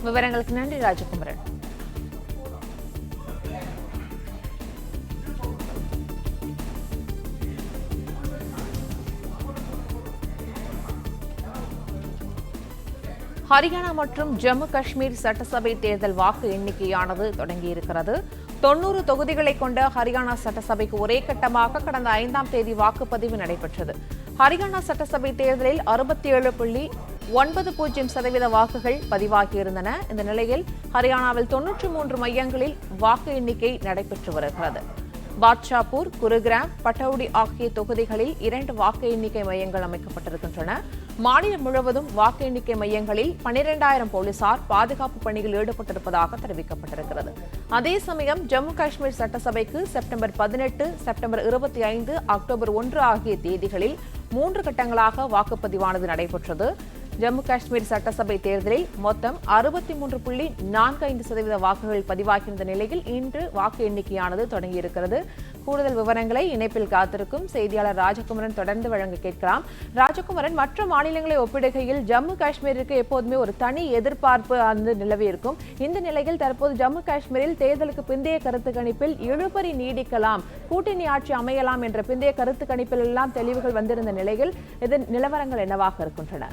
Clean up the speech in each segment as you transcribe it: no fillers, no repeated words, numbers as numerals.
விவரங்களுக்கு நன்றி ராஜகுமரன். ஹரியானா மற்றும் ஜம்மு காஷ்மீர் சட்டசபை தேர்தல் வாக்கு எண்ணிக்கையானது தொடங்கியிருக்கிறது. 90 தொகுதிகளை கொண்ட ஹரியானா சட்டசபைக்கு ஒரே கட்டமாக கடந்த 5ஆம் தேதி வாக்குப்பதிவு நடைபெற்றது. ஹரியானா சட்டசபை தேர்தலில் 67.90% வாக்குகள் பதிவாகியிருந்தன. இந்த நிலையில் ஹரியானாவில் 93 மையங்களில் வாக்கு எண்ணிக்கை நடைபெற்று வருகிறது. பாட்ஷாப்பூர், குருகிராம், பட்டௌடி ஆகிய தொகுதிகளில் 2 வாக்கு எண்ணிக்கை மையங்கள் அமைக்கப்பட்டிருக்கின்றன. மாநிலம் முழுவதும் வாக்கு எண்ணிக்கை மையங்களில் 12,000 போலீசார் பாதுகாப்பு பணியில் ஈடுபட்டிருப்பதாக தெரிவிக்கப்பட்டிருக்கிறது. அதே சமயம் ஜம்மு காஷ்மீர் சட்டசபைக்கு செப்டம்பர் 18, செப்டம்பர் 25, அக்டோபர் 1 ஆகிய தேதிகளில் 3 கட்டங்களாக வாக்குப்பதிவானது நடைபெற்றது. ஜம்மு காஷ்மீர் சட்டசபை தேர்தலில் மொத்தம் 63.45% வாக்குகள் பதிவாகியிருந்த நிலையில் இன்று வாக்கு எண்ணிக்கையானது தொடங்கியிருக்கிறது. கூடுதல் விவரங்களை இணைப்பில் காத்திருக்கும் செய்தியாளர் ராஜகுமரன் தொடர்ந்து வழங்க கேட்கலாம். ராஜகுமரன், மற்ற மாநிலங்களை ஒப்பிடுகையில் ஜம்மு காஷ்மீருக்கு எப்போதுமே ஒரு தனி எதிர்பார்ப்பு நிலவி இருக்கும். இந்த நிலையில் தற்போது ஜம்மு காஷ்மீரில் தேர்தலுக்கு பிந்தைய கருத்து கணிப்பில் இழுபறி நீடிக்கலாம், கூட்டணி ஆட்சி அமையலாம் என்ற பிந்தைய கருத்து கணிப்பில் எல்லாம் தெளிவுகள் வந்திருந்த நிலையில் இதன் நிலவரங்கள் என்னவாக இருக்கின்றன?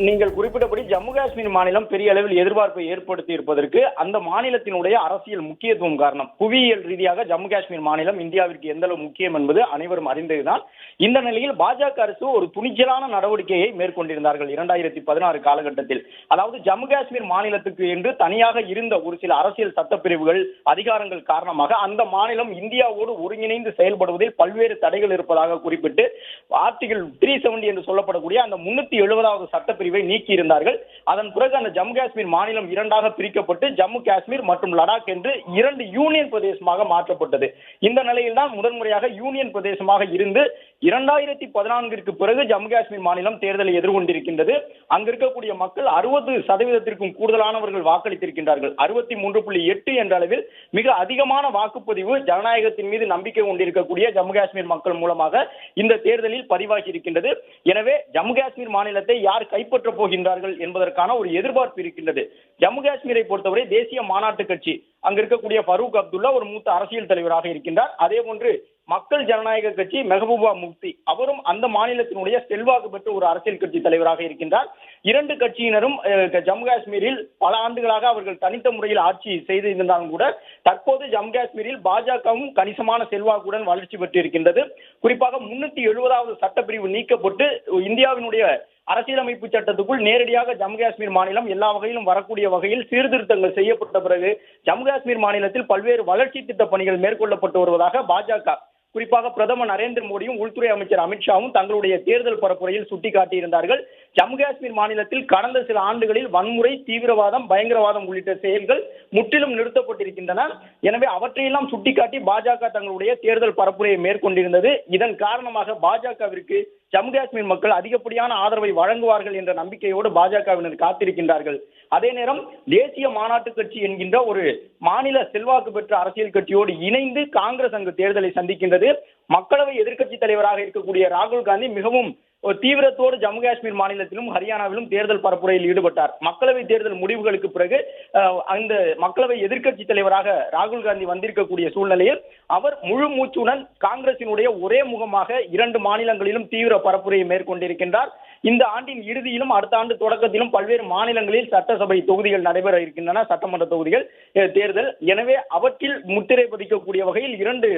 நீங்கள் குறிப்பிட்டபடி ஜம்மு காஷ்மீர் மாநிலம் பெரிய அளவில் எதிர்பார்ப்பை ஏற்படுத்தி இருப்பதற்கு அந்த மாநிலத்தினுடைய அரசியல் முக்கியத்துவம் காரணம். புவியியல் ரீதியாக ஜம்மு காஷ்மீர் மாநிலம் இந்தியாவிற்கு எந்த அளவு முக்கியம் என்பது அனைவரும் அறிந்ததுதான். இந்த நிலையில் பாஜக அரசு ஒரு துணிச்சலான நடவடிக்கையை மேற்கொண்டிருந்தார்கள் 2016 காலகட்டத்தில். அதாவது ஜம்மு காஷ்மீர் மாநிலத்துக்கு என்று தனியாக இருந்த ஒரு சில அரசியல் சட்டப்பிரிவுகள், அதிகாரங்கள் காரணமாக அந்த மாநிலம் இந்தியாவோடு ஒருங்கிணைந்து செயல்படுவதில் பல்வேறு தடைகள் இருப்பதாக குறிப்பிட்டு ஆர்டிகல் 370 என்று சொல்லப்படக்கூடிய அந்த 370வது சட்ட பிரிவை நீக்கி இருந்தார்கள். அதன் பிறகு அந்த ஜம்மு காஷ்மீர் மாநிலம் 2ஆக பிரிக்கப்பட்டு ஜம்மு காஷ்மீர் மற்றும் லடாக் என்று 2 யூனியன் பிரதேசமாக மாற்றப்பட்டது. இந்த நிலையில் தான் முதன்முறையாக யூனியன் பிரதேசமாக இருந்து 2014 பிறகு ஜம்மு காஷ்மீர் மாநிலம் தேர்தலை எதிர்கொண்டிருக்கின்றது. அங்க இருக்கக்கூடிய மக்கள் 60% கூடுதலானவர்கள் வாக்களித்திருக்கின்றார்கள். 63.8 என்ற அளவில் மிக அதிகமான வாக்குப்பதிவு ஜனநாயகத்தின் மீது நம்பிக்கை கொண்டிருக்கக்கூடிய ஜம்மு காஷ்மீர் மக்கள் மூலமாக இந்த தேர்தலில் பதிவாகி இருக்கின்றது. எனவே ஜம்மு காஷ்மீர் மாநிலத்தை யார் கைப்பற்ற போகின்றார்கள் என்பதற்கான ஒரு எதிர்பார்ப்பு இருக்கின்றது. ஜம்மு காஷ்மீரை பொறுத்தவரை தேசிய மாநாட்டு கட்சி அங்க இருக்கக்கூடிய ஃபரூக் அப்துல்லா ஒரு மூத்த அரசியல் தலைவராக இருக்கின்றார். அதே போன்று மக்கள் ஜனநாயக கட்சி மெஹபூபா முஃப்தி அவரும் அந்த மாநிலத்தினுடைய செல்வாக்கு பெற்ற ஒரு அரசியல் கட்சி தலைவராக இருக்கின்றார். 2 கட்சியினரும் ஜம்மு காஷ்மீரில் பல ஆண்டுகளாக அவர்கள் தனித்த முறையில் ஆட்சி செய்திருந்தாலும் கூட தற்போது ஜம்மு காஷ்மீரில் பாஜகவும் கணிசமான செல்வாக்குடன் வளர்ச்சி பெற்று இருக்கின்றது. குறிப்பாக 370வது சட்டப்பிரிவு நீக்கப்பட்டு இந்தியாவினுடைய அரசியலமைப்பு சட்டத்துக்குள் நேரடியாக ஜம்மு காஷ்மீர் மாநிலம் எல்லா வகையிலும் வரக்கூடிய வகையில் சீர்திருத்தங்கள் செய்யப்பட்ட பிறகு ஜம்மு காஷ்மீர் மாநிலத்தில் பல்வேறு வளர்ச்சி திட்ட பணிகள் மேற்கொள்ளப்பட்டு வருவதாக பாஜக, குறிப்பாக பிரதமர் நரேந்திர மோடியும் உள்துறை அமைச்சர் அமித்ஷாவும் தங்களுடைய தேர்தல் பரப்புரையில் சுட்டிக்காட்டியிருந்தார்கள். ஜம்மு காஷ்மீர் மாநிலத்தில் கடந்த சில ஆண்டுகளில் வன்முறை, தீவிரவாதம், பயங்கரவாதம் உள்ளிட்ட செயல்கள் முற்றிலும் நிறுத்தப்பட்டிருக்கின்றன. எனவே அவற்றையெல்லாம் சுட்டிக்காட்டி பாஜக தங்களுடைய தேர்தல் பரப்புரையை மேற்கொண்டிருந்தது. இதன் காரணமாக பாஜகவிற்கு ஜம்மு காஷ்மீர் மக்கள் அதிகப்படியான ஆதரவை வழங்குவார்கள் என்ற நம்பிக்கையோடு பாஜகவினர் காத்திருக்கின்றார்கள். அதே நேரம் தேசிய மாநாட்டு கட்சி என்கின்ற ஒரு மாநில செல்வாக்கு பெற்ற அரசியல் கட்சியோடு இணைந்து காங்கிரஸ் அங்கு தேர்தலை சந்திக்கின்றது. மக்களவை எதிர்க்கட்சி தலைவராக இருக்கக்கூடிய ராகுல் காந்தி மிகவும் ஒரு தீவிரத்தோடு ஜம்மு காஷ்மீர் மாநிலத்திலும் ஹரியானாவிலும் தேர்தல் பரப்புரையில் ஈடுபட்டார். மக்களவை தேர்தல் முடிவுகளுக்கு பிறகு அந்த மக்களவை எதிர்க்கட்சி தலைவராக ராகுல் காந்தி வந்திருக்கக்கூடிய சூழ்நிலையில் அவர் முழு மூச்சுடன் காங்கிரசினுடைய ஒரே முகமாக 2 மாநிலங்களிலும் தீவிர பரப்புரையை மேற்கொண்டிருக்கின்றார். இந்த ஆண்டின் இறுதியிலும் அடுத்த ஆண்டு தொடக்கத்திலும் பல்வேறு மாநிலங்களில் சட்டசபை தொகுதிகள் நடைபெற இருக்கின்றன, சட்டமன்ற தொகுதிகள் தேர்தல். எனவே அவற்றில் முத்திரை பதிக்கக்கூடிய வகையில் 2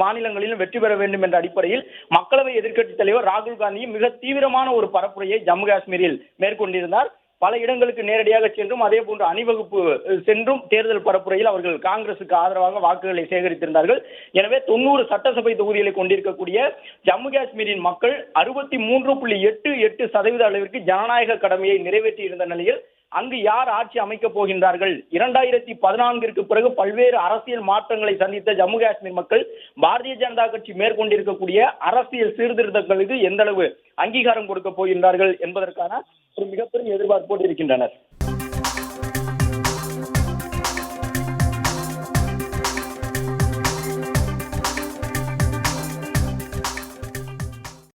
மாநிலங்களிலும் வெற்றி பெற வேண்டும் என்ற அடிப்படையில் மக்களவை எதிர்க்கட்சி தலைவர் ராகுல் காந்தியும் மிக தீவிரமான ஒரு பரப்புரையை ஜம்மு காஷ்மீரில் மேற்கொண்டிருந்தார். பல இடங்களுக்கு நேரடியாக சென்றும் அதே போன்று அணிவகுப்பு சென்றும் தேர்தல் பரப்புரையில் அவர்கள் காங்கிரசுக்கு ஆதரவாக வாக்குகளை சேகரித்திருந்தார்கள். எனவே 90 சட்டசபை தொகுதிகளை கொண்டிருக்கக்கூடிய ஜம்மு காஷ்மீரின் மக்கள் 63.88% அளவிற்கு ஜனநாயக கடமையை நிறைவேற்றி இருந்த நிலையில் அங்கு யார் ஆட்சி அமைக்கப் போகின்றார்கள்? 2014 பிறகு பல்வேறு அரசியல் மாற்றங்களை சந்தித்த ஜம்மு காஷ்மீர் மக்கள் பாரதிய ஜனதா கட்சி மேற்கொண்டிருக்கக்கூடிய அரசியல் சீர்திருத்தங்களுக்கு எந்த அளவு அங்கீகாரம் கொடுக்க போகின்றார்கள் என்பதற்கான ஒரு மிகப்பெரிய எதிர்பார்ப்போடு இருக்கின்றனர்.